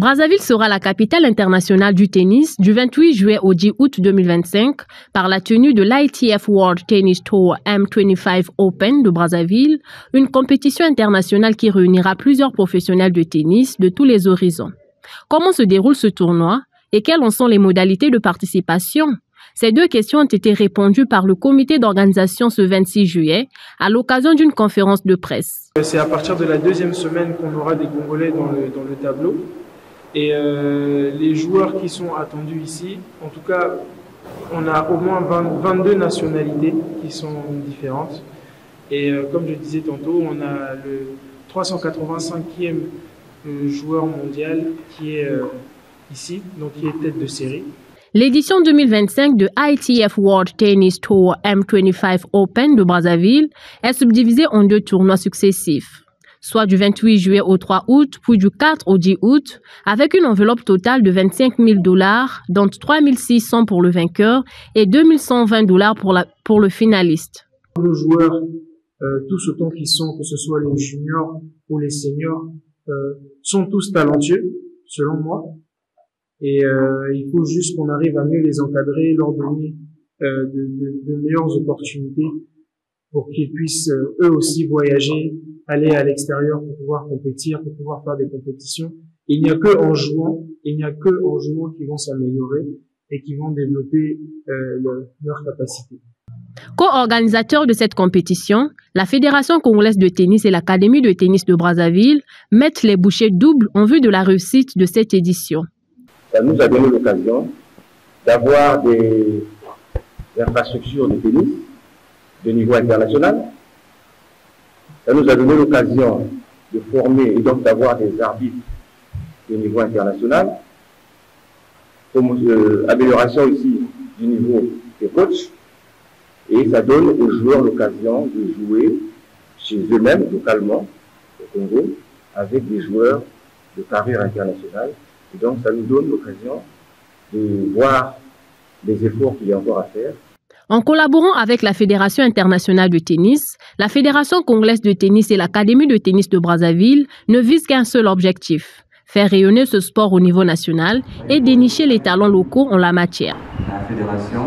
Brazzaville sera la capitale internationale du tennis du 28 juillet au 10 août 2025 par la tenue de l'ITF World Tennis Tour M25 Open de Brazzaville, une compétition internationale qui réunira plusieurs professionnels de tennis de tous les horizons. Comment se déroule ce tournoi et quelles en sont les modalités de participation? Ces deux questions ont été répondues par le comité d'organisation ce 26 juillet à l'occasion d'une conférence de presse. C'est à partir de la deuxième semaine qu'on aura des Congolais dans le tableau. Et les joueurs qui sont attendus ici, en tout cas, on a au moins 22 nationalités qui sont différentes. Et comme je disais tantôt, on a le 385e joueur mondial qui est ici, donc qui est tête de série. L'édition 2025 de ITF World Tennis Tour M25 Open de Brazzaville est subdivisée en deux tournois successifs, soit du 28 juillet au 3 août, puis du 4 au 10 août, avec une enveloppe totale de $25 000, dont 3 600 pour le vainqueur et 2 120 $ pour le finaliste. Nos joueurs, tous autant qu'ils sont, que ce soit les juniors ou les seniors, sont tous talentueux, selon moi. Et il faut juste qu'on arrive à mieux les encadrer, leur donner de meilleures opportunités pour qu'ils puissent eux aussi voyager, aller à l'extérieur pour pouvoir compétir, pour pouvoir faire des compétitions. Et il n'y a que en jouant qu'ils vont s'améliorer et qui vont développer leurs capacités. Co-organisateurs de cette compétition, la Fédération congolaise de tennis et l'Académie de tennis de Brazzaville mettent les bouchées doubles en vue de la réussite de cette édition. Ça nous a donné l'occasion d'avoir des infrastructures de tennis de niveau international. Ça nous a donné l'occasion de former et donc d'avoir des arbitres de niveau international. Amélioration aussi du niveau des coachs. Et ça donne aux joueurs l'occasion de jouer chez eux-mêmes, localement, au Congo, avec des joueurs de carrière internationale. Et donc, ça nous donne l'occasion de voir les efforts qu'il y a encore à faire. En collaborant avec la Fédération internationale de tennis, la Fédération congolaise de tennis et l'Académie de tennis de Brazzaville ne visent qu'un seul objectif, faire rayonner ce sport au niveau national et dénicher les talents locaux en la matière. La Fédération